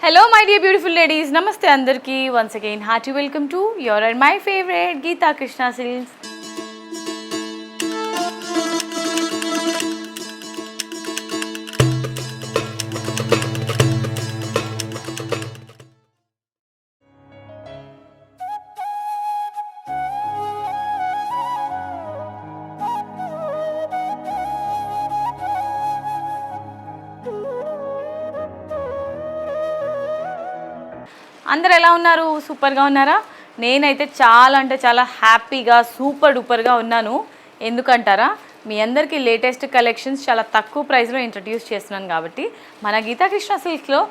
Hello my dear beautiful ladies, namaste andarki. Once again hearty welcome to your and my favorite Geeta Krishna Silks. అందరు ఎలా ఉన్నారు? సూపర్గా ఉన్నారా? నేనైతే చాలా హ్యాపీగా సూపర్ డూపర్గా ఉన్నాను. ఎందుకంటారా, మీ అందరికీ లేటెస్ట్ కలెక్షన్స్ చాలా తక్కువ ప్రైస్లో ఇంట్రడ్యూస్ చేస్తున్నాను కాబట్టి మన గీతా కృష్ణ సిల్క్స్లో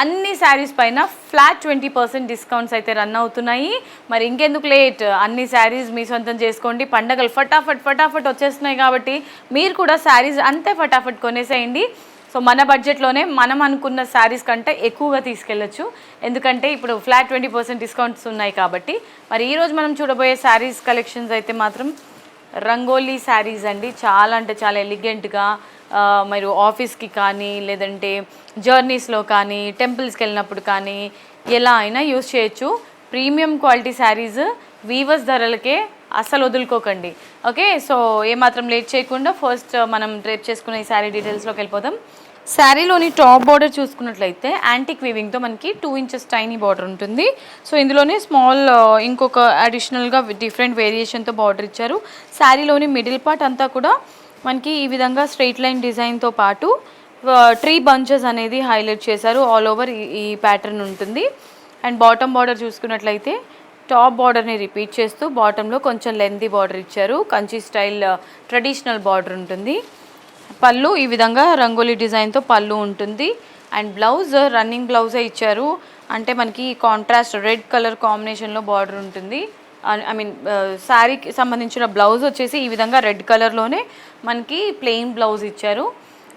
అన్ని శారీస్ పైన ఫ్లాట్ 20% డిస్కౌంట్స్ అయితే రన్ అవుతున్నాయి. మరి ఇంకెందుకు లేట్, అన్ని శారీస్ మీ సొంతం చేసుకోండి. పండగలు ఫటాఫట్ వచ్చేస్తున్నాయి కాబట్టి మీరు కూడా శారీస్ అంతే ఫటాఫట్ కొనేసేయండి. సో మన బడ్జెట్లోనే మనం అనుకున్న శారీస్ కంటే ఎక్కువగా తీసుకెళ్ళచ్చు. ఎందుకంటే ఇప్పుడు ఫ్లాట్ 20% డిస్కౌంట్స్ ఉన్నాయి కాబట్టి. మరి ఈరోజు మనం చూడబోయే శారీస్ కలెక్షన్స్ అయితే మాత్రం రంగోలీ శారీస్ అండి. చాలా ఎలిగెంట్గా మీరు ఆఫీస్కి కానీ లేదంటే జర్నీస్లో కానీ టెంపుల్స్కి వెళ్ళినప్పుడు కానీ ఎలా అయినా యూస్ చేయొచ్చు. ప్రీమియం క్వాలిటీ శారీస్ వీవర్స్ ధరలకే అస్సలు వదులుకోకండి. ఓకే, సో ఏమాత్రం లేట్ చేయకుండా ఫస్ట్ మనం డ్రేప్ చేసుకున్న ఈ శారీ డీటెయిల్స్లోకి వెళ్ళిపోదాం. శారీలోని టాప్ బార్డర్ చూసుకున్నట్లయితే యాంటిక్ వీవింగ్తో మనకి 2 ఇంచెస్ టైనీ బార్డర్ ఉంటుంది. సో ఇందులోనే స్మాల్ ఇంకొక అడిషనల్గా డిఫరెంట్ వేరియేషన్తో బార్డర్ ఇచ్చారు. శారీలోని మిడిల్ పార్ట్ అంతా కూడా మనకి ఈ విధంగా స్ట్రైట్ లైన్ డిజైన్తో పాటు ట్రీ బంచెస్ అనేది హైలైట్ చేశారు. ఆల్ ఓవర్ ఈ ప్యాటర్న్ ఉంటుంది. అండ్ బాటమ్ బార్డర్ చూసుకున్నట్లయితే టాప్ బార్డర్ని రిపీట్ చేస్తూ బాటంలో కొంచెం లెంతీ బార్డర్ ఇచ్చారు. కంచి స్టైల్ ట్రెడిషనల్ బార్డర్ ఉంటుంది. పళ్ళు ఈ విధంగా రంగోలీ డిజైన్తో పళ్ళు ఉంటుంది. అండ్ బ్లౌజ్ రన్నింగ్ బ్లౌజే ఇచ్చారు. అంటే మనకి కాంట్రాస్ట్ రెడ్ కలర్ కాంబినేషన్లో బార్డర్ ఉంటుంది. శారీకి సంబంధించిన బ్లౌజ్ వచ్చేసి ఈ విధంగా రెడ్ కలర్లోనే మనకి ప్లెయిన్ బ్లౌజ్ ఇచ్చారు.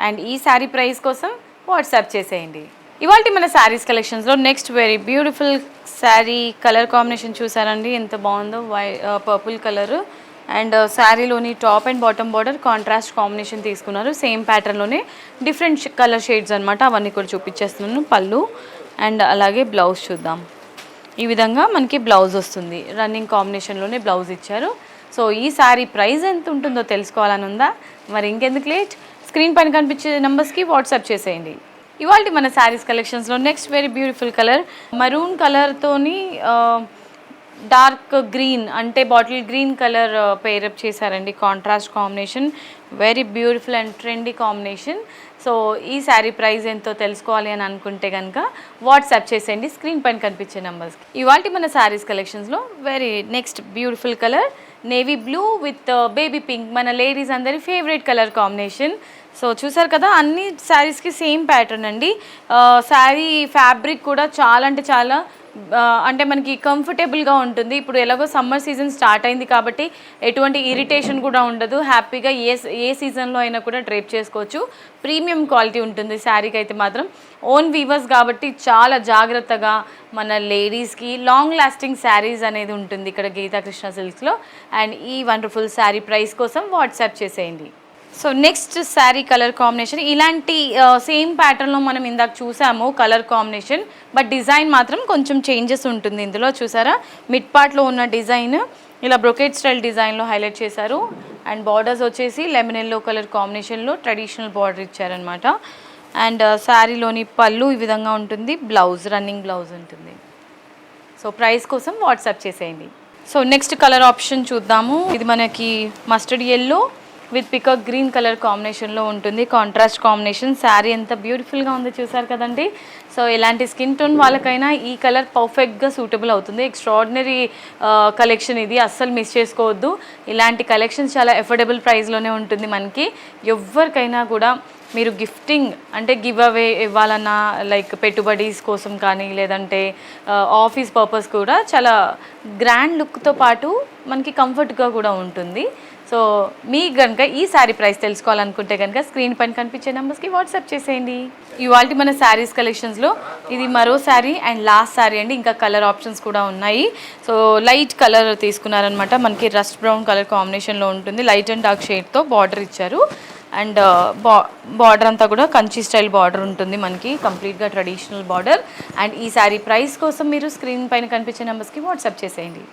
అండ్ ఈ శారీ ప్రైస్ కోసం వాట్సాప్ చేసేయండి. ఇవాళ మన శారీస్ కలెక్షన్స్లో next very beautiful sari colour combination చూసారండి, ఎంత బాగుందో. పర్పుల్ కలర్ అండ్ శారీలోని top and bottom border contrast combination తీసుకున్నారు. సేమ్ ప్యాటర్న్లోనే డిఫరెంట్ కలర్ షేడ్స్ అనమాట, అవన్నీ కూడా చూపించేస్తున్నాను. పళ్ళు అండ్ అలాగే బ్లౌజ్ చూద్దాం. ఈ విధంగా మనకి బ్లౌజ్ వస్తుంది. రన్నింగ్ కాంబినేషన్లోనే బ్లౌజ్ ఇచ్చారు. సో ఈ శారీ ప్రైస్ ఎంత ఉంటుందో తెలుసుకోవాలని ఉందా? మరి ఇంకెందుకు లేట్, స్క్రీన్ పైన కనిపించే నెంబర్స్కి వాట్సాప్ చేసేయండి. ఇవాళ మన శారీస్ కలెక్షన్స్లో next very beautiful colour maroon కలర్తోని డార్క్ గ్రీన్ అంటే బాటిల్ గ్రీన్ కలర్ పేరప్ చేశారండి. Contrast combination, very beautiful and trendy combination. So ఈ శారీ ప్రైస్ ఎంతో తెలుసుకోవాలి అని అనుకుంటే కనుక వాట్సాప్ చేసేయండి స్క్రీన్ పైన కనిపించే నెంబర్స్కి. ఇవాళ మన శారీస్ కలెక్షన్స్లో very next beautiful colour navy blue with baby pink, మన లేడీస్ అందరి ఫేవరెట్ కలర్ కాంబినేషన్. సో చూసారు కదా, అన్ని శారీస్కి సేమ్ ప్యాటర్న్ అండి. శారీ ఫ్యాబ్రిక్ కూడా చాలా అంటే మనకి కంఫర్టబుల్గా ఉంటుంది. ఇప్పుడు ఎలాగో సమ్మర్ సీజన్ స్టార్ట్ అయింది కాబట్టి ఎటువంటి ఇరిటేషన్ కూడా ఉండదు. హ్యాపీగా ఏ సీజన్లో అయినా కూడా డ్రేప్ చేసుకోవచ్చు. ప్రీమియం క్వాలిటీ ఉంటుంది శారీకి అయితే మాత్రం. ఓన్ వీవర్స్ కాబట్టి చాలా జాగ్రత్తగా మన లేడీస్కి లాంగ్ లాస్టింగ్ శారీస్ అనేది ఉంటుంది ఇక్కడ గీతా కృష్ణ సిల్క్స్లో. అండ్ ఈ వండర్ఫుల్ శారీ ప్రైస్ కోసం వాట్సాప్ చేసేయండి. So next sari colour combination ఇలాంటి సేమ్ ప్యాటర్న్లో మనం ఇందాక చూసాము కలర్ కాంబినేషన్, బట్ డిజైన్ మాత్రం కొంచెం చేంజెస్ ఉంటుంది. ఇందులో చూసారా, మిడ్ పార్ట్లో ఉన్న డిజైన్ ఇలా బ్రొకెట్ స్టైల్ డిజైన్లో హైలైట్ చేశారు. అండ్ బార్డర్స్ వచ్చేసి లెమన్ ఎల్లో కలర్ కాంబినేషన్లో ట్రెడిషనల్ బార్డర్ ఇచ్చారనమాట. అండ్ శారీలోని పళ్ళు ఈ విధంగా ఉంటుంది. బ్లౌజ్ రన్నింగ్ బ్లౌజ్ ఉంటుంది. సో ప్రైస్ కోసం వాట్సాప్ చేసేయండి. సో నెక్స్ట్ కలర్ ఆప్షన్ చూద్దాము. ఇది మనకి mustard yellow with peacock green colour కాంబినేషన్లో ఉంటుంది. Contrast combination. శారీ ఎంత బ్యూటిఫుల్గా ఉందో చూసారు కదండి. సో ఇలాంటి స్కిన్ టోన్ వాళ్ళకైనా ఈ కలర్ పర్ఫెక్ట్గా సూటబుల్ అవుతుంది. ఎక్స్ట్రాడినరీ కలెక్షన్ ఇది, అస్సలు మిస్ చేసుకోవద్దు. ఇలాంటి కలెక్షన్స్ చాలా ఎఫోర్డబుల్ ప్రైస్లోనే ఉంటుంది మనకి. ఎవరికైనా కూడా మీరు గిఫ్టింగ్ అంటే గివ్ అవే ఇవ్వాలన్నా, లైక్ పెట్టుబడీస్ కోసం కానీ లేదంటే ఆఫీస్ పర్పస్ కూడా చాలా గ్రాండ్ లుక్తో పాటు మనకి కంఫర్ట్గా కూడా ఉంటుంది. సో మీకు కనుక ఈ శారీ ప్రైస్ తెలుసుకోవాలనుకుంటే కనుక స్క్రీన్ పైన కనిపించే నెంబర్స్కి వాట్సాప్ చేసేయండి. ఇవాళ మన శారీస్ కలెక్షన్స్లో ఇది మరో శారీ అండ్ లాస్ట్ శారీ అండి. ఇంకా కలర్ ఆప్షన్స్ కూడా ఉన్నాయి. సో లైట్ కలర్ తీసుకున్నారనమాట. మనకి రస్ట్ బ్రౌన్ కలర్ కాంబినేషన్లో ఉంటుంది. లైట్ అండ్ డార్క్ షేడ్తో బార్డర్ ఇచ్చారు. అండ్ బార్డర్ అంతా కూడా కంచి స్టైల్ బార్డర్ ఉంటుంది మనకి, కంప్లీట్గా ట్రెడిషనల్ బార్డర్. అండ్ ఈ శారీ ప్రైస్ కోసం మీరు స్క్రీన్ పైన కనిపించే నెంబర్స్కి వాట్సాప్ చేసేయండి.